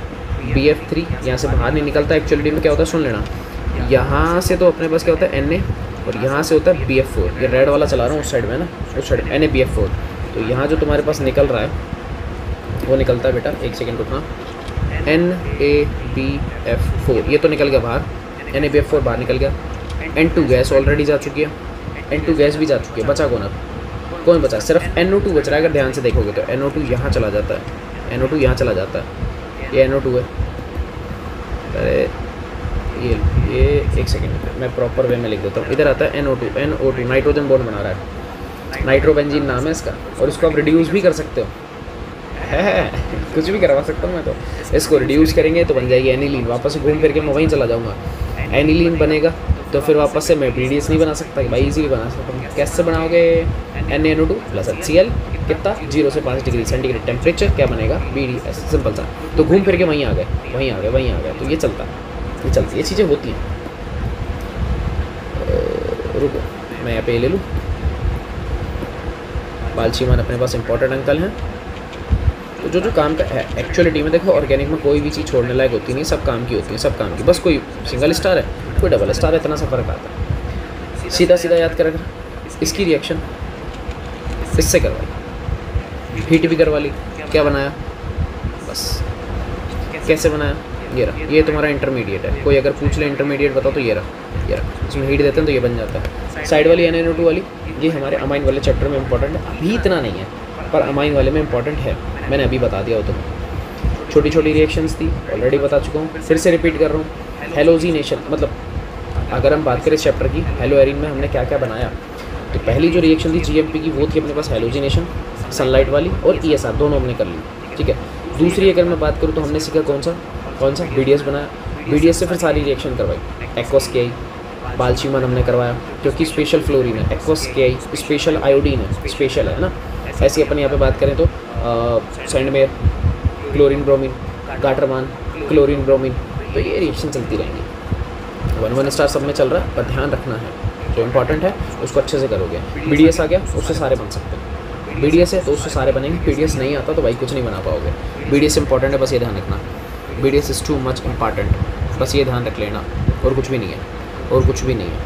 BF3 यहाँ से बाहर नहीं निकलता। एक्चुअली में क्या होता है सुन लेना, यहाँ से तो अपने पास क्या होता है Na और यहाँ से होता है BF4। ये रेड वाला चला रहा हूँ उस साइड में ना, उस साइड NaBF4। तो यहाँ जो तुम्हारे पास निकल रहा है वो निकलता है बेटा, एक सेकेंड रुकना, NaBF4 ये तो निकल गया बाहर, NaBF4 बाहर निकल गया। N2 गैस ऑलरेडी जा चुकी है, N2 गैस भी जा चुकी है। बचा कौन, अब कौन बचा, सिर्फ NO2 बच रहा है। अगर ध्यान से देखोगे तो NO2 यहाँ चला जाता है, NO2 यहाँ चला जाता है, ये NO2 है। अरे ये एक सेकेंड मैं प्रॉपर वे में लिख देता हूँ। इधर आता है NO2 नाइट्रोजन बॉन्ड बना रहा है, नाइट्रोबेंजीन नाम है इसका। और इसको आप रिड्यूस भी कर सकते हो, है कुछ भी करवा सकता हूँ मैं। तो इसको रिड्यूस करेंगे तो बन जाएगी एनिलीन। वापस से घूम फिर के मैं वहीं चला जाऊँगा, एनिलीन बनेगा। तो फिर वापस से मैं BDS नहीं बना सकता भाई, इजीली बना सकता हूँ। कैसे बनाओगे, NaNO2 प्लस HCl कितना, 0 से 5 डिग्री सेंटीग्रेड टेम्परेचर, क्या बनेगा BDS, सिंपल सा। तो घूम फिर के वहीं आ गए, वहीं आ गए, वहीं आ गए। तो ये चलता, ये चलती, ये चीज़ें होती हैं। रुको मैं यहाँ पे ले लूँ। बाल-चीमान अपने पास इंपॉर्टेंट अंकल हैं। तो जो काम का है एक्चुअलिटी में, देखो ऑर्गेनिक में कोई भी चीज़ छोड़ने लायक होती नहीं, सब काम की होती है, सब काम की। बस कोई सिंगल स्टार है, कोई डबल स्टार है, इतना सा फर्क आता है। सीधा सीधा याद कर, इसकी रिएक्शन इससे करवाई, हीट भी करवा ली, क्या बनाया, बस कैसे बनाया, ये रहा। ये तुम्हारा इंटरमीडिएट है। कोई अगर पूछ ले इंटरमीडिएट बताओ तो ये रहा, ये रहा। इसमें हीट देते हैं तो ये बन जाता है। साइड वाली NaNO2 वाली ये हमारे अमाइन वाले चैप्टर में इंपॉर्टेंट है, अभी इतना नहीं है पर अमाइन वाले में इंपॉर्टेंट है। मैंने अभी बता दिया हो तुम्हें। छोटी छोटी रिएक्शंस थी, ऑलरेडी बता चुका हूँ, फिर से रिपीट कर रहा हूँ। हेलोजिनेशन मतलब अगर हम बात करें इस चैप्टर की, हेलो एरिन में हमने क्या क्या बनाया, तो पहली जो रिएक्शन थी GMP की वो थी अपने पास हेलोजिनेशन, सनलाइट वाली, और ESR दोनों हमने कर ली, ठीक है। दूसरी अगर मैं बात करूँ तो हमने सीखा कौन सा BDS बनाया। BDS से फिर सारी रिएक्शन करवाई। एक्वस KI बाल-चीमान हमने करवाया क्योंकि स्पेशल फ्लोरीन है। एक्वस KI स्पेशल आयोडीन है, स्पेशल है ना। ऐसे अपन यहाँ पे बात करें तो Sandmeyer chlorine bromine, Gattermann chlorine bromine, तो ये रिएक्शन चलती रहेंगी। 1 स्टार सब में चल रहा है, पर ध्यान रखना है जो इंपॉर्टेंट है उसको अच्छे से करोगे। BDS आ गया उससे सारे बन सकते हैं, BDS है तो उससे सारे बनेंगे। BDS नहीं आता तो भाई कुछ नहीं बना पाओगे। BDS इंपॉर्टेंट है, बस ये ध्यान रखना, BDS is too much important, बस ये ध्यान रख लेना, और कुछ भी नहीं है, और कुछ भी नहीं है,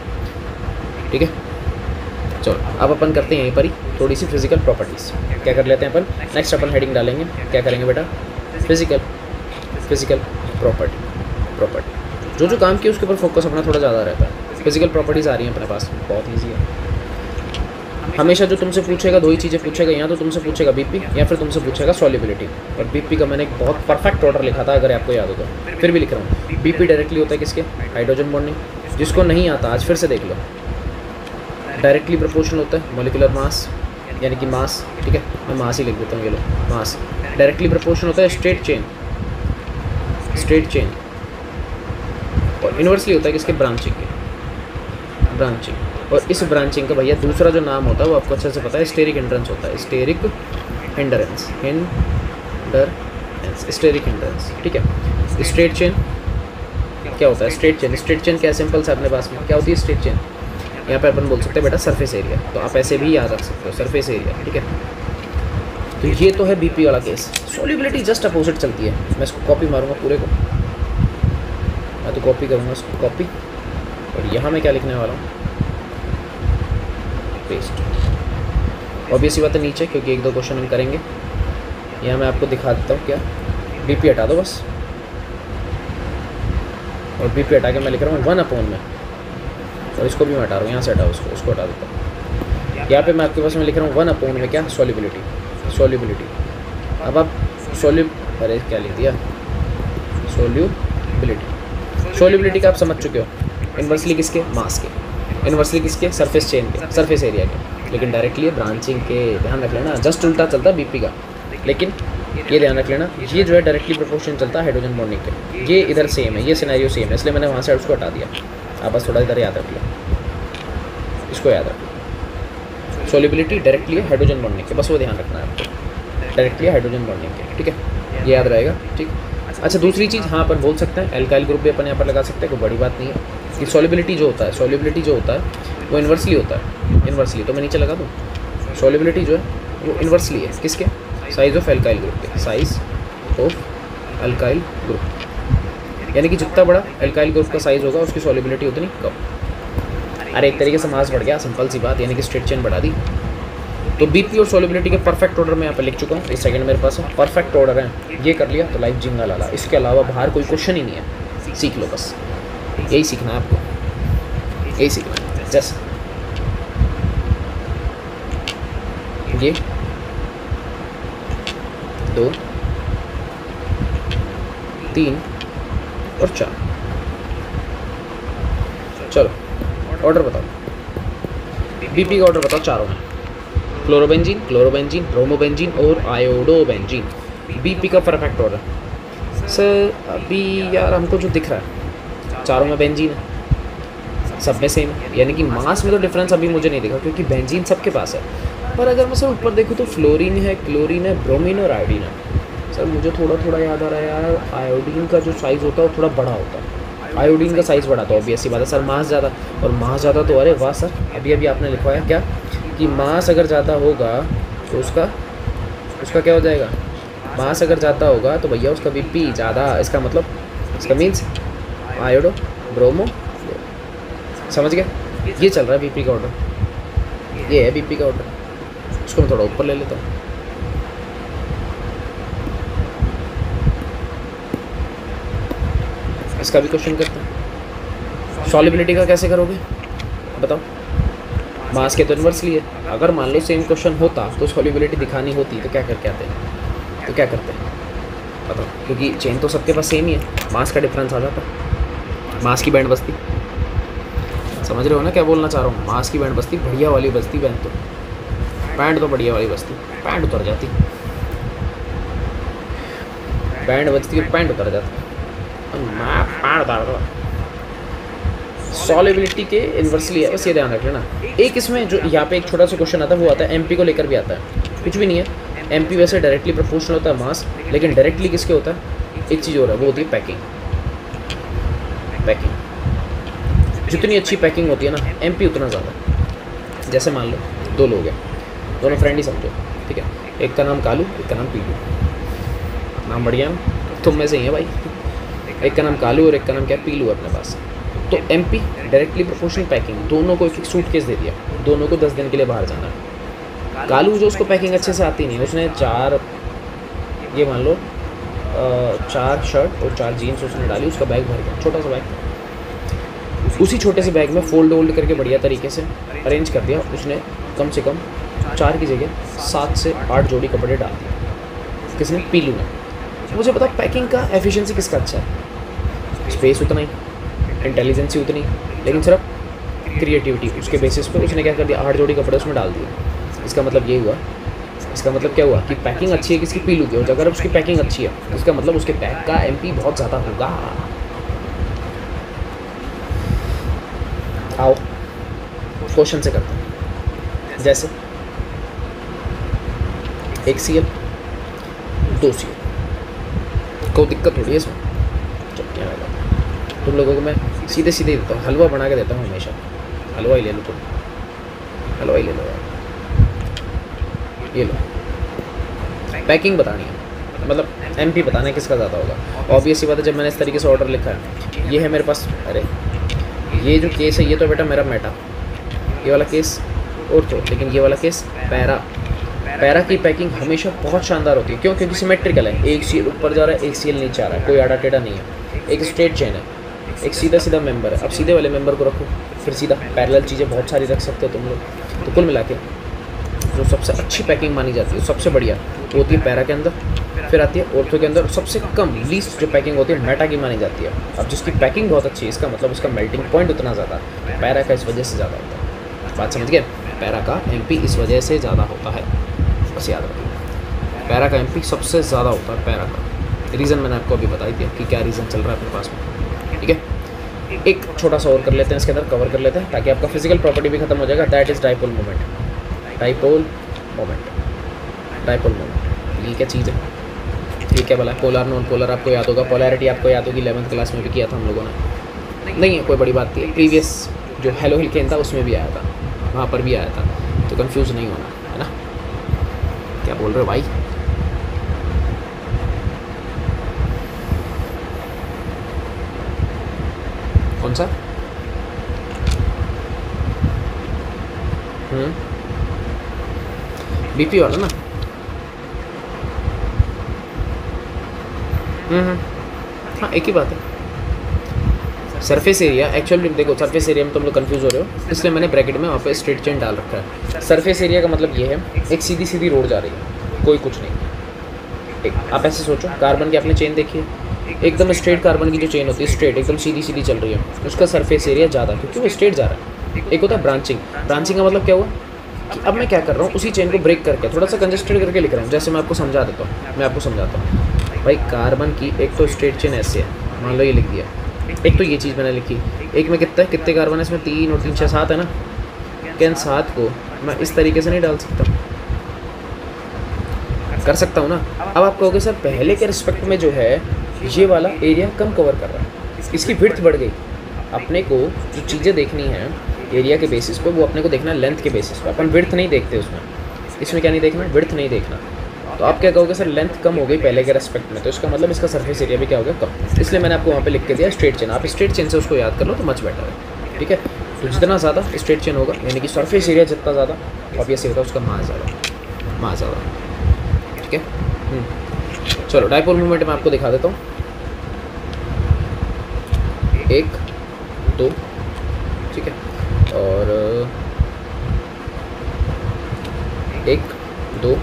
ठीक है। चलो अब अपन करते हैं यहीं पर ही थोड़ी सी फिजिकल प्रॉपर्टीज़। क्या कर लेते हैं अपन, नेक्स्ट अपन हेडिंग डालेंगे, क्या करेंगे बेटा, फिजिकल प्रॉपर्टी। जो काम किया उसके ऊपर फोकस अपना थोड़ा ज़्यादा रहता है। फिजिकल प्रॉपर्टीज़ आ रही हैं अपने पास, बहुत ईजी है। हमेशा जो तुमसे पूछेगा दो ही चीज़ें पूछेगा, या तो तुमसे पूछेगा BP या फिर तुमसे पूछेगा सॉल्युबिलिटी। और BP का मैंने एक बहुत परफेक्ट ऑर्डर लिखा था, अगर आपको याद हो तो, फिर भी लिख रहा हूँ। BP डायरेक्टली होता है किसके, हाइड्रोजन बॉन्डिंग, जिसको नहीं आता आज फिर से देख लो। डायरेक्टली प्रोपोर्शनल होता है मॉलिक्यूलर मास, यानी कि मास, ठीक है, मैं मास ही लिख देता हूँ, ये लो मास। डायरेक्टली प्रोपोर्शनल होता है स्ट्रेट चेन, स्ट्रेट चेन। और इन्वर्सली होता है किसके, ब्रांचिंग के, ब्रांचिंग। और इस ब्रांचिंग का भैया दूसरा जो नाम होता है वो आपको अच्छे से पता है, स्टेरिक हिंड्रेंस होता है, स्टेरिक हिंड्रेंस, स्टेरिक हिंड्रेंस, ठीक है। स्ट्रेट चेन क्या होता है, स्ट्रेट चेन, स्ट्रेट चेन क्या सिंपल से अपने पास में क्या होती है स्ट्रेट चेन, यहाँ पे अपन बोल सकते हैं बेटा सरफेस एरिया, तो आप ऐसे भी याद रख सकते हो सरफेस एरिया, ठीक है। तो ये तो है बीपी वाला केस। सॉल्युबिलिटी जस्ट अपोजिट चलती है। मैं इसको कॉपी मारूंगा पूरे को, मैं तो कॉपी करूँगा इसको, कॉपी, और यहाँ मैं क्या लिखने वाला हूँ, पेस्ट। ऑब्वियसली बात है नीचे, क्योंकि एक दो क्वेश्चन हम करेंगे। यहाँ मैं आपको दिखा देता हूँ क्या, बीपी हटा दो बस, और बीपी हटा के मैं लिख रहा हूँ 1 में, और इसको भी मैं हटा रहा हूँ, यहाँ से हटाओ उसको हटा देता हूँ। यहाँ पे मैं आपके पास में लिख रहा हूँ 1 में क्या, सॉल्युबिलिटी, सॉल्युबिलिटी। अब आप अरे क्या लिख दिया, सॉल्युबिलिटी। सॉल्युबिलिटी का आप समझ चुके हो, इन्वर्सली किसके, मास के, इन्वर्सली किसके, सरफेस चेन के, सरफेस एरिया के। लेकिन डायरेक्टली ब्रांचिंग के, ध्यान रख लेना, जस्ट उल्टा चलता है बीपी का। लेकिन ये ध्यान रख लेना, ये जो है डायरेक्टली प्रोपोर्शन चलता है हाइड्रोजन बॉन्डिंग के, ये इधर सेम है, ये सिनेरियो सेम है, इसलिए मैंने वहाँ से उसको हटा दिया। आप बस थोड़ा इधर याद रख लो, इसको याद रख लो। सॉल्युबिलिटी डायरेक्टली है हाइड्रोजन बॉन्डिंग के, बस वो ध्यान रखना है आपको, डायरेक्टली हाइड्रोजन बॉन्डिंग के, ठीक है, ये याद रहेगा, ठीक। अच्छा दूसरी चीज़, हाँ अपन बोल सकते हैं एल्काइल ग्रुप भी अपन यहाँ पर लगा सकते हैं, कोई बड़ी बात नहीं है। कि सॉल्युबिलिटी जो होता है, सॉल्युबिलिटी जो होता है वो इन्वर्सली होता है, इन्वर्सली, तो मैं नीचे लगा दूँ, सॉल्युबिलिटी जो है वो इन्वर्सली है किसके, साइज ऑफ एल्काइल ग्रुप के, साइज ऑफ एल्काइल ग्रुप, यानी कि जितना बड़ा एल्काइल ग्रुप का साइज होगा उसकी सॉल्युबिलिटी उतनी कम। अरे एक तरीके से मास बढ़ गया, सिंपल सी बात, यानी कि स्ट्रेट चेन बढ़ा दी। तो बीपी और सॉल्युबिलिटी के परफेक्ट ऑर्डर में यहाँ पे लिख चुका हूँ, इस सेकंड मेरे पास है, परफेक्ट ऑर्डर है, ये कर लिया तो लाइफ जिंगा लाला। इसके अलावा बाहर कोई क्वेश्चन ही नहीं है, सीख लो बस, यही सीखना है आपको, यही सीखना है। जैसे ये 2 3 और 4, चलो ऑर्डर बताओ, बीपी का ऑर्डर बताओ चारों में, क्लोरोबेंजीन, क्लोरोबेंजीन, ब्रोमोबेंजीन और आयोडोबेंजीन। बीपी का परफेक्ट ऑर्डर सर, अभी यार हमको जो दिख रहा है चारों में बेंजीन है, सब में सेम है, यानी कि मास में तो डिफरेंस अभी मुझे नहीं दिखा, क्योंकि बेंजीन सबके पास है। पर अगर मैं सर ऊपर देखूँ तो फ्लोरीन है, क्लोरीन है, ब्रोमीन और आयोडीन है। सर मुझे थोड़ा याद आ रहा है यार, आयोडीन का जो साइज़ होता है वो थोड़ा बड़ा होता है, आयोडीन का साइज़ बड़ा था, ऑब्वियसली बात है सर, मास ज़्यादा, और मास ज़्यादा तो अरे वाह सर, अभी आपने लिखवाया क्या कि मास अगर ज़्यादा होगा तो उसका क्या हो जाएगा, मास अगर ज़्यादा होगा तो भैया उसका बीपी ज़्यादा, इसका मतलब, इसका मीन्स आयोडो ब्रोमो, समझ गए, ये चल रहा है बीपी का ऑर्डर, ये है बीपी का ऑर्डर। इसको मैं थोड़ा ऊपर ले लेता हूँ, इसका भी क्वेश्चन करते हैं। सॉल्युबिलिटी का कैसे करोगे बताओ, मास के तो इन्वर्सली है, अगर मान लो सेम क्वेश्चन होता तो सॉल्युबिलिटी दिखानी होती तो क्या करके आते हैं, तो क्या करते हैं बताओ, क्योंकि चेन तो सबके पास सेम ही है, मास का डिफरेंस आ जाता, मास की बैंड बस्ती, समझ रहे हो ना क्या बोलना चाह रहा हूँ, मास की बैंड बस्ती बढ़िया वाली बस्ती, बैंड तो बढ़िया वाली बस्ती, बैंड उतर जाती, बैंड बजती है, पैंट उतर जाती, सॉल्युबिलिटी के इन्वर्सली है, बस ये ध्यान रख लेना। एक इसमें जो यहाँ पे एक छोटा सा क्वेश्चन आता है वो आता है एमपी को लेकर भी आता है, कुछ भी नहीं है, एमपी वैसे डायरेक्टली प्रोपोर्शनल होता है मास, लेकिन डायरेक्टली किसके होता है, एक चीज़ हो रहा है वो होती है पैकिंग। जितनी अच्छी पैकिंग होती है ना एमपी उतना ज़्यादा। जैसे मान लो 2 लोग हैं, दोनों फ्रेंड ही समझो, ठीक है, एक का नाम कालू, एक का नाम पीलू, नाम बढ़िया है, तुम में से ही है भाई, एक का नाम कालू और एक का नाम क्या पीलू है अपने पास। तो एमपी डायरेक्टली प्रोपोर्शनल पैकिंग, दोनों को एक सूटकेस दे दिया, दोनों को 10 दिन के लिए बाहर जाना है। कालू जो उसको पैकिंग अच्छे से आती नहीं, उसने 4 ये मान लो 4 शर्ट और 4 जीन्स उसने डाली, उसका बैग भर गया, छोटा सा बैग, उसी छोटे से बैग में फोल्ड करके बढ़िया तरीके से अरेंज कर दिया, उसने कम से कम 4 की जगह 7 से 8 जोड़ी कपड़े डाल दिए, किसने, पीलू ने। मुझे पता पैकिंग का एफिशिएंसी किसका अच्छा है, स्पेस उतना ही, इंटेलिजेंसी उतनी, लेकिन सिर्फ क्रिएटिविटी उसके बेसिस पे उसने क्या कर दिया, 8 जोड़ी कपड़े उसमें डाल दिए। इसका मतलब ये हुआ, इसका मतलब क्या हुआ कि पैकिंग अच्छी है किसकी, पीलू की। और अगर उसकी पैकिंग अच्छी है तो इसका मतलब उसके पैक का एमपी बहुत ज़्यादा होगा। आओ क्वेश्चन से करते हैं। जैसे एक CL 2 CL, कोई दिक्कत हो रही है इसमें? चल क्या लगा, तुम लोगों को मैं सीधे सीधे देता हूँ, हलवा बना के देता हूँ हमेशा। हलवा ही ले लो तुम, हलवा ही ले लो यार, ये लो। पैकिंग बतानी है, मतलब एमपी बताना है किसका ज़्यादा होगा। ऑब्वियस सी बात है, जब मैंने इस तरीके से ऑर्डर लिखा है, ये है मेरे पास, अरे ये जो केस है ये तो बेटा मेरा मेटा, ये वाला केस और तो, लेकिन ये वाला केस पैरा। पैरा की पैकिंग हमेशा बहुत शानदार होती है। क्यों? क्योंकि सिमेट्रिकल है, एक CL ऊपर जा रहा है, एक CL नीचे आ रहा है, कोई आड़ा टेढ़ा नहीं है, एक स्ट्रेट चेन है, एक सीधा सीधा मेंबर है। अब सीधे वाले मेंबर को रखो, फिर सीधा पैरेलल चीज़ें बहुत सारी रख सकते हो तुम लोग। तो कुल मिला के जो सबसे अच्छी पैकिंग मानी जाती है, सबसे बढ़िया वो होती है पैरा के अंदर, फिर आती है ऑर्थो के अंदर। सबसे कम लीस्ट जो पैकिंग होती है मेटा की मानी जाती है। अब जिसकी पैकिंग बहुत अच्छी है, इसका मतलब उसका मेल्टिंग पॉइंट उतना ज़्यादा है, पैरा का इस वजह से ज़्यादा होता है। बात समझ गए? पैरा का एमपी इस वजह से ज़्यादा होता है, बस याद रखिए, पैरा का एमपी सबसे ज़्यादा होता है। पैरा का रीज़न मैंने आपको अभी बता दिया कि क्या रीज़न चल रहा है अपने पास में, ठीक है। एक छोटा सा और कर लेते हैं, इसके अंदर कवर कर लेते हैं ताकि आपका फिजिकल प्रॉपर्टी भी खत्म हो जाएगा। That is dipole moment. Dipole moment, dipole moment ये क्या चीज़ है? ये क्या बोला? पोलर नॉन पोलर आपको याद होगा, पोलैरिटी आपको याद होगी, 11th क्लास में भी किया था हम लोगों ने। नहीं है कोई बड़ी बात नहीं है, प्रीवियस जो हेलो हिलकेन था उसमें भी आया था, वहाँ पर भी आया था, तो कंफ्यूज नहीं होना है ना। क्या बोल रहे हो भाई? कौन सा? बीपी वाला ना? हाँ एक ही बात है। सरफेस एरिया एक्चुअली देखो, सरफेस एरिया में तुम लोग कंफ्यूज हो रहे हो, इसलिए मैंने ब्रैकेट में वहाँ पे स्ट्रेट चेन डाल रखा है। सरफेस एरिया का मतलब ये है एक सीधी सीधी रोड जा रही है, कोई कुछ नहीं। एक आप ऐसे सोचो, कार्बन की आपने चेन देखी है, एकदम स्ट्रेट कार्बन की जो चेन होती है, स्ट्रेट एकदम सीधी सीधी चल रही है, उसका सरफेस एरिया ज़्यादा, क्योंकि वो स्ट्रेट जा रहा है। एक होता है ब्रांचिंग। ब्रांचिंग का मतलब क्या हुआ कि अब मैं क्या कर रहा हूँ, उसी चेन को ब्रेक करके थोड़ा सा कंजेस्टेड करके लिख रहा हूँ। जैसे मैं आपको समझा देता हूँ, मैं आपको समझाता हूँ भाई। कार्बन की एक तो स्ट्रेट चेन ऐसे है, मान लो ये लिख दिया, एक तो ये चीज़ मैंने लिखी, एक में कितना है, कितने कार्बन है इसमें, 3 और 3 6 7 है ना। क्या इन 7 को मैं इस तरीके से नहीं डाल सकता? कर सकता हूँ ना। अब आप कहोगे सर पहले के रिस्पेक्ट में जो है ये वाला एरिया कम कवर कर रहा है, इसकी विड्थ बढ़ गई। अपने को जो चीज़ें देखनी है एरिया के बेसिस पे, वो अपने को देखना है लेंथ के बेसिस पे। अपन विड्थ नहीं देखते उसमें, इसमें क्या नहीं देखना, विड्थ नहीं देखना। तो आप क्या कहोगे सर लेंथ कम हो गई पहले के रेस्पेक्ट में, तो इसका मतलब इसका सरफेस एरिया भी क्या हो गया, कम। इसलिए मैंने आपको वहाँ पे लिख के दिया स्ट्रेट चेन। आप स्ट्रेट चेन से उसको याद कर लो तो मच बेटर है, ठीक है। तो जितना ज़्यादा स्ट्रेट चेन होगा, यानी कि सरफेस एरिया जितना ज़्यादा, ऑब्वियसली होता है उसका मास ज़्यादा, ठीक है। चलो डाइपोल मूवमेंट मैं आपको दिखा देता हूँ। 1 2, ठीक है, और 1 2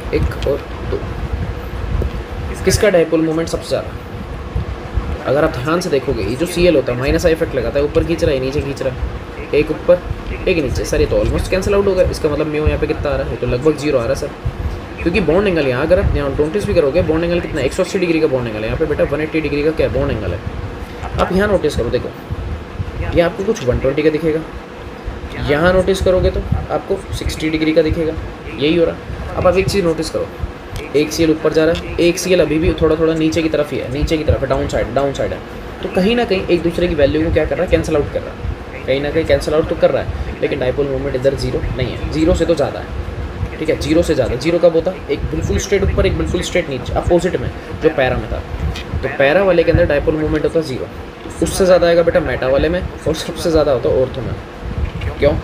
1 और 2। किसका डाइपोल मोमेंट सबसे ज़्यादा? अगर आप ध्यान से देखोगे, ये जो CL होता है माइनस आई इफेक्ट लगाता है, ऊपर खींच रहा है नीचे खींच रहा है, एक ऊपर एक नीचे। सर ये तो ऑलमोस्ट कैंसिल आउट हो गया। इसका मतलब म्यू यहाँ पे कितना आ रहा है, तो लगभग 0 आ रहा है सर, क्योंकि बॉन्ड एंगल यहाँ अगर आप यहाँ नोटिस भी करोगे, बॉन्ड एंगल कितना 180 डिग्री का बॉन्ड एंगल है। यहाँ पे बेटा 180 डिग्री का क्या बॉन्ड एंगल है। आप यहाँ नोटिस करो, देखो ये आपको कुछ 120 का दिखेगा, यहाँ नोटिस करोगे तो आपको 60 डिग्री का दिखेगा, यही हो रहा। अब आप एक चीज़ नोटिस करो, एक CL ऊपर जा रहा है, एक CL अभी भी थोड़ा थोड़ा नीचे की तरफ ही है, नीचे की तरफ है, डाउन साइड है। तो कहीं ना कहीं एक दूसरे की वैल्यू को क्या कर रहा है, कैंसिल आउट कर रहा है, कहीं ना कहीं कैंसिल आउट तो कर रहा है। लेकिन डाइपोल मोमेंट इधर 0 नहीं है, 0 से तो ज़्यादा है, ठीक है। 0 से ज़्यादा, 0 कब होता है, एक बिल्कुल स्ट्रेट ऊपर एक बिल्कुल स्ट्रेट नीचे, अपोजिट में जो पैरा में था। तो पैरा वाले के अंदर डाइपोल मोमेंट होता है 0, उससे ज़्यादा आएगा बेटा मेटा वाले में, और सबसे ज़्यादा होता है ऑर्थो में। क्यों?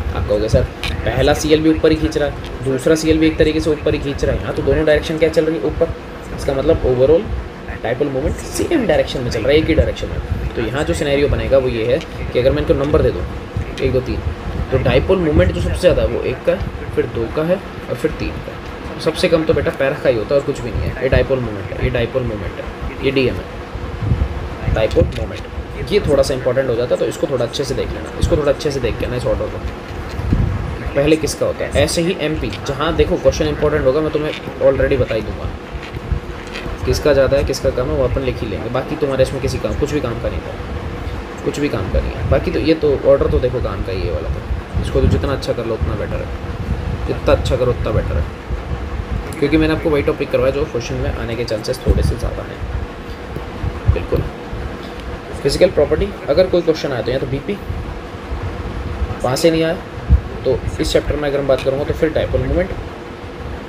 आप कहोगे सर पहला CL भी ऊपर ही खींच रहा है, दूसरा CL भी एक तरीके से ऊपर ही खींच रहा है, यहाँ तो दोनों डायरेक्शन क्या चल रही है, ऊपर। इसका मतलब overall dipole moment same direction में चल रहा है, एक ही डायरेक्शन में। तो यहाँ जो सिनेरियो बनेगा वो ये है कि अगर मैं इनको नंबर दे दूँ 1 2 3, तो डाइपोल मोमेंट जो सबसे ज़्यादा है वो 1 का है, फिर 2 का है, और फिर 3 का। सबसे कम तो बेटा पैरा का ही होता है और कुछ भी नहीं है। ये डाइपोल मोमेंट है, ये डाइपोल मोमेंट है, ये DM है, डाइपोल मोमेंट। ये थोड़ा सा इंपॉर्टेंट हो जाता है, तो इसको थोड़ा अच्छे से देख लेना, इसको थोड़ा अच्छे से देख लेना इस ऑर्डर को। पहले किसका होता है, ऐसे ही MP, जहाँ देखो क्वेश्चन इंपॉर्टेंट होगा मैं तुम्हें ऑलरेडी बता ही दूंगा किसका ज़्यादा है किसका कम है, वो अपन लिख ही लेंगे। बाकी तुम्हारे इसमें किसी काम कुछ भी काम का नहीं था, कुछ भी काम का नहीं है। बाकी तो ये तो ऑर्डर तो देखो काम का ही ये वाला, तो इसको तो जितना अच्छा कर लो उतना बेटर है, जितना अच्छा करो उतना बेटर है, क्योंकि मैंने आपको वही टॉपिक करवाया जो क्वेश्चन में आने के चांसेस थोड़े से ज़्यादा हैं। बिल्कुल। फिजिकल प्रॉपर्टी, अगर कोई क्वेश्चन आया तो या तो BP, वहाँ से नहीं आया तो इस चैप्टर में अगर मैं बात करूँगा तो फिर dipole moment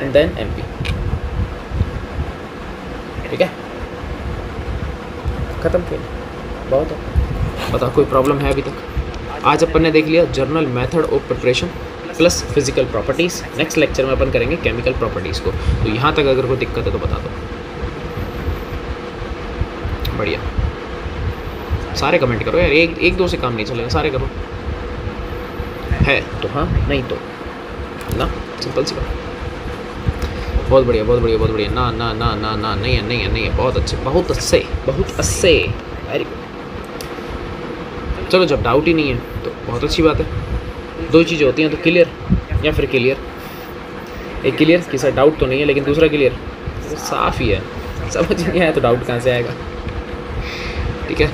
and then MP। ठीक है, ख़त्म किया, बहुत है। बताओ कोई प्रॉब्लम है अभी तक? आज अपन ने देख लिया journal method of preparation plus physical properties. Next lecture में अपन करेंगे केमिकल प्रॉपर्टीज़ को। तो यहाँ तक अगर कोई दिक्कत है तो बता दो। बढ़िया, सारे कमेंट करो यार, एक दो से काम नहीं चलेगा, सारे करो। है तो हाँ, नहीं तो ना, सिंपल सी बात। बहुत बढ़िया बहुत बढ़िया बहुत बढ़िया। ना ना ना ना ना, नहीं है नहीं है नहीं है, बहुत अच्छे बहुत अच्छे बहुत अच्छे, वेरी गुड। चलो जब डाउट ही नहीं है तो बहुत अच्छी बात है। दो चीज़ें होती हैं, तो क्लियर या फिर क्लियर। एक क्लियर कि सर डाउट तो नहीं है, लेकिन दूसरा क्लियर तो साफ़ ही है, समझ नहीं आया तो डाउट कहाँ से आएगा। ठीक है,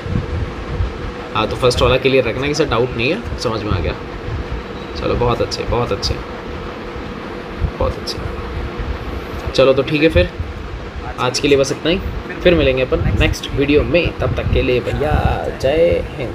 हाँ तो फर्स्ट वाला क्लियर रखना कि सर डाउट नहीं है, समझ में आ गया। चलो बहुत अच्छे बहुत अच्छे बहुत अच्छे। चलो तो ठीक है, फिर आज के लिए बस इतना ही, फिर मिलेंगे अपन नेक्स्ट वीडियो में। तब तक के लिए भैया जय हिंद।